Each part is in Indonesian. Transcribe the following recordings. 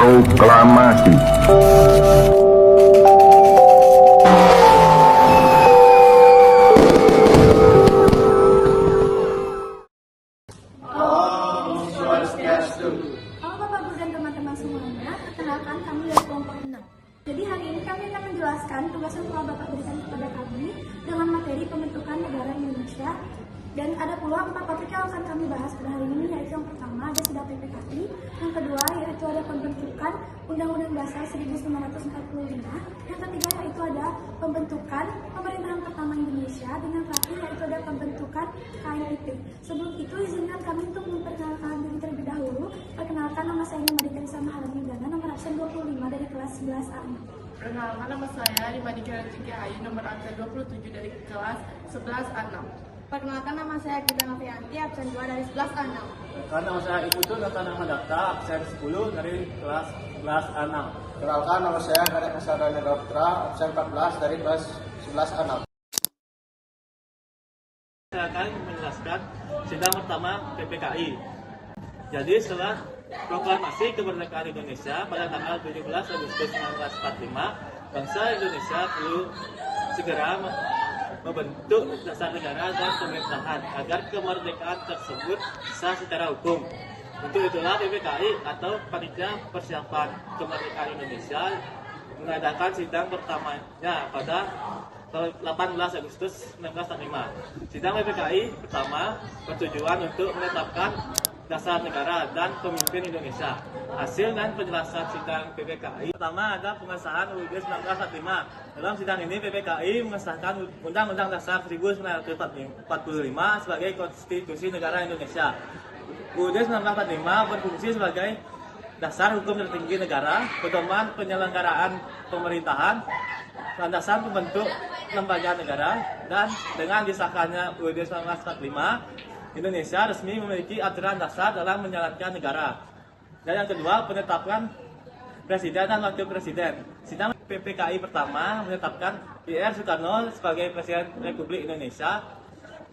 Proklamasi. Halo Bapak Guru dan teman-teman semuanya, perkenalkan kami dari kelompok 6. Jadi hari ini kami akan menjelaskan tugas yang telah Bapak berikan kepada kami dengan materi pembentukan negara Indonesia. Dan ada pula 4 topik yang akan kami bahas pada hari ini, yaitu yang pertama ada sidang PPKI, yang kedua yaitu ada pembentukan Undang-Undang Dasar 1945, yang ketiga yaitu ada pembentukan pemerintahan pertama Indonesia, dan yang terakhir yaitu ada pembentukan KNIP. Sebelum itu izinkan kami untuk memperkenalkan diri terlebih dahulu. Perkenalkan, nama saya Madika Risa Maharani Gana, nomor absen 25 dari kelas 11A. Perkenalkan, nama saya Madika Risa nomor absen 27 dari kelas 11A6. Perkenalkan, nama saya Gita Novianti, absen 2 dari 11A6. Perkenalkan, nama saya Ikutu Nata Nama Data, absen 10 dari kelas 11A6. Perkenalkan, nama saya Kadek Kasarana Doktra, absen 14 dari kelas 11A6. Saya akan menjelaskan sidang pertama PPKI. Jadi setelah proklamasi kemerdekaan Indonesia pada tanggal 17 Agustus 1945, bangsa Indonesia perlu segera membentuk dasar negara dan pemerintahan agar kemerdekaan tersebut sah secara hukum. Untuk itulah PPKI atau Panitia Persiapan Kemerdekaan Indonesia mengadakan sidang pertamanya pada 18 Agustus 1945. Sidang PPKI pertama bertujuan untuk menetapkan dasar negara dan pemimpin Indonesia. Hasil dan penjelasan sidang PPKI pertama ada pengesahan UUD 1945. Dalam sidang ini PPKI mengesahkan Undang-Undang Dasar 1945 sebagai konstitusi negara Indonesia. UUD 1945 berfungsi sebagai dasar hukum tertinggi negara, pedoman penyelenggaraan pemerintahan, landasan pembentuk lembaga negara, dan dengan disahkannya UUD 1945, Indonesia resmi memiliki aturan dasar dalam menjalankan negara. Dan yang kedua, penetapan Presiden dan Wakil Presiden. Sidang PPKI pertama menetapkan Ir Soekarno sebagai Presiden Republik Indonesia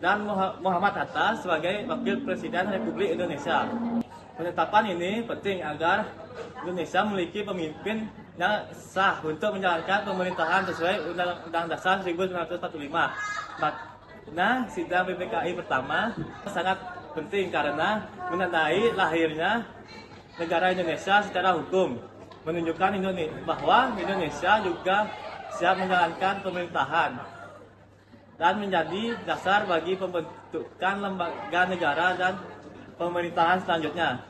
dan Muhammad Hatta sebagai Wakil Presiden Republik Indonesia. Penetapan ini penting agar Indonesia memiliki pemimpin yang sah untuk menjalankan pemerintahan sesuai Undang-Undang Dasar 1945. Nah, sidang PPKI pertama sangat penting karena menandai lahirnya negara Indonesia secara hukum, menunjukkan bahwa Indonesia juga siap menjalankan pemerintahan dan menjadi dasar bagi pembentukan lembaga negara dan pemerintahan selanjutnya.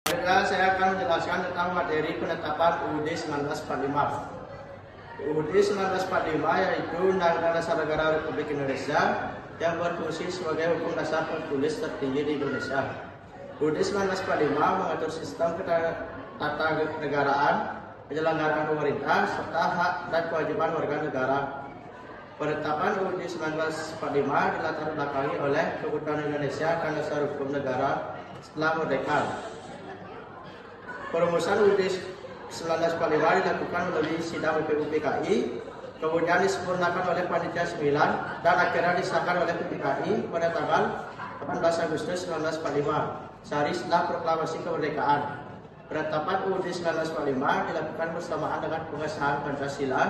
Saya akan menjelaskan tentang materi penetapan UUD 1945. UUD 1945 yaitu Undang-Undang Dasar Negara Republik Indonesia yang berfungsi sebagai hukum dasar tertulis tertinggi di Indonesia. UUD 1945 mengatur sistem tata negaraan, penyelenggaraan pemerintah, serta hak dan kewajiban warga negara. Penetapan UUD 1945 dilatar belakangi oleh kebutuhan Indonesia akan dasar hukum negara setelah merdeka. Perumusan UUD 1945 dilakukan melalui sidang PPKI, kemudian disempurnakan oleh Panitia 9 dan akhirnya disahkan oleh PPKI pada tanggal 18 Agustus 1945, sehari setelah proklamasi kemerdekaan. Penetapan UUD 1945 dilakukan bersamaan dengan pengesahan Pancasila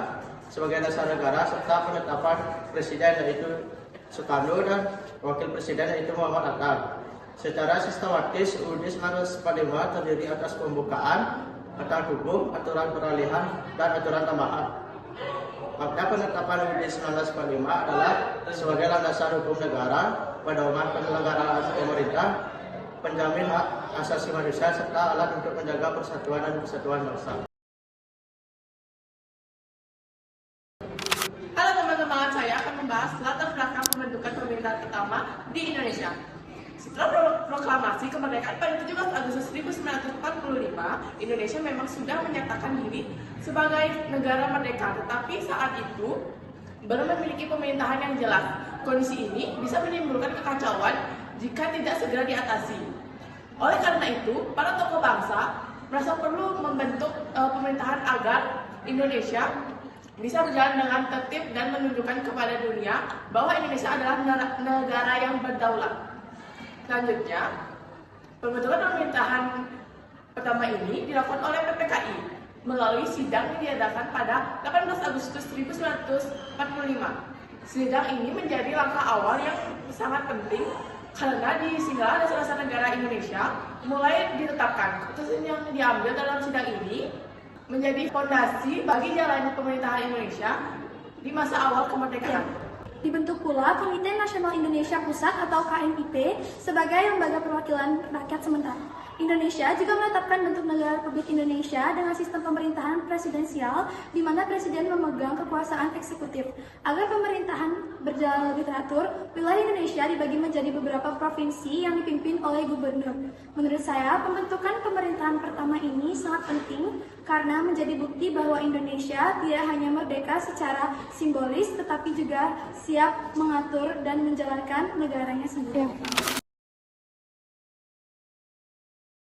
sebagai dasar negara serta penetapan Presiden yaitu Soekarno dan Wakil Presiden yaitu Muhammad Hatta. Secara sistematis UUD 1945 terdiri atas pembukaan, aturan hukum, aturan peralihan, dan aturan tambahan. Maka penetapan UUD 1945 adalah sebagai landasan hukum negara, pedoman penyelenggaraan pemerintah, penjamin hak asasi manusia, serta alat untuk menjaga persatuan dan kesatuan bangsa. Halo teman-teman, saya akan membahas latar belakang pembentukan pemerintahan pertama di Indonesia. Setelah proklamasi kemerdekaan pada 17 Agustus 1945, Indonesia memang sudah menyatakan diri sebagai negara merdeka, tetapi saat itu belum memiliki pemerintahan yang jelas. Kondisi ini bisa menimbulkan kekacauan jika tidak segera diatasi. Oleh karena itu, para tokoh bangsa merasa perlu membentuk pemerintahan agar Indonesia bisa berjalan dengan tertib dan menunjukkan kepada dunia bahwa Indonesia adalah negara yang berdaulat. Selanjutnya, Pembentukan pemerintahan pertama ini dilakukan oleh PPKI melalui sidang yang diadakan pada 18 Agustus 1945. Sidang ini menjadi langkah awal yang sangat penting karena disinilah dasar negara Indonesia mulai ditetapkan. Keputusan yang diambil dalam sidang ini menjadi fondasi bagi jalannya pemerintahan Indonesia di masa awal kemerdekaan. Dibentuk pula Komite Nasional Indonesia Pusat atau KNIP sebagai lembaga perwakilan rakyat sementara. Indonesia juga menetapkan bentuk negara Republik Indonesia dengan sistem pemerintahan presidensial di mana presiden memegang kekuasaan eksekutif. Agar pemerintahan berjalan lebih teratur, wilayah Indonesia dibagi menjadi beberapa provinsi yang dipimpin oleh gubernur. Menurut saya, pembentukan pemerintahan pertama ini sangat penting karena menjadi bukti bahwa Indonesia tidak hanya merdeka secara simbolis tetapi juga siap mengatur dan menjalankan negaranya sendiri.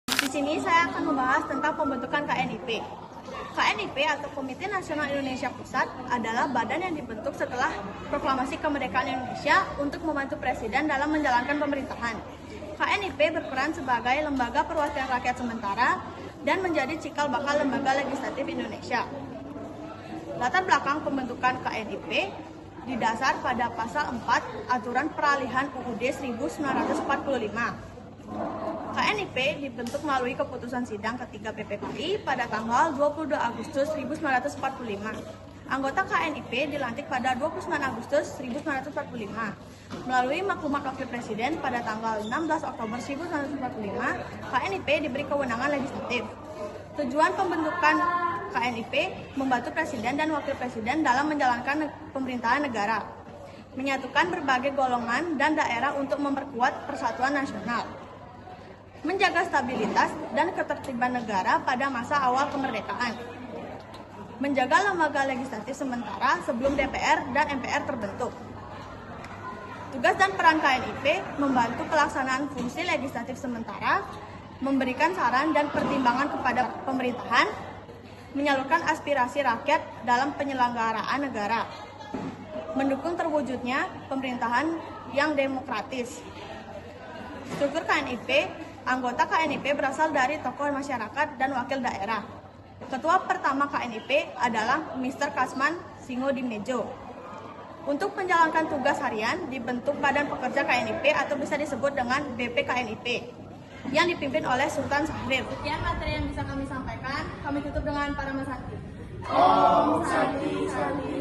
Di sini saya akan membahas tentang pembentukan KNIP. KNIP atau Komite Nasional Indonesia Pusat adalah badan yang dibentuk setelah Proklamasi Kemerdekaan Indonesia untuk membantu Presiden dalam menjalankan pemerintahan. KNIP berperan sebagai lembaga perwakilan rakyat sementara dan menjadi cikal bakal lembaga legislatif Indonesia. Latar belakang pembentukan KNIP didasar pada pasal 4 Aturan Peralihan UUD 1945. KNIP dibentuk melalui keputusan sidang ketiga PPKI pada tanggal 22 Agustus 1945. Anggota KNIP dilantik pada 29 Agustus 1945. Melalui maklumat Wakil Presiden pada tanggal 16 Oktober 1945, KNIP diberi kewenangan legislatif. Tujuan pembentukan KNIP membantu Presiden dan Wakil Presiden dalam menjalankan pemerintahan negara, menyatukan berbagai golongan dan daerah untuk memperkuat persatuan nasional, menjaga stabilitas dan ketertiban negara pada masa awal kemerdekaan, menjaga lembaga legislatif sementara sebelum DPR dan MPR terbentuk. Tugas dan peran KNIP membantu pelaksanaan fungsi legislatif sementara, memberikan saran dan pertimbangan kepada pemerintahan, menyalurkan aspirasi rakyat dalam penyelenggaraan negara, mendukung terwujudnya pemerintahan yang demokratis. Struktur KNIP, anggota KNIP berasal dari tokoh masyarakat dan wakil daerah. Ketua pertama KNIP adalah Mr. Kasman Singodimnejo. Untuk menjalankan tugas harian dibentuk Badan Pekerja KNIP atau bisa disebut dengan BPKNIP yang dipimpin oleh Sultan Syahrir. Sekian materi yang bisa kami sampaikan. Kami tutup dengan Para Santi. Om Santi Santi.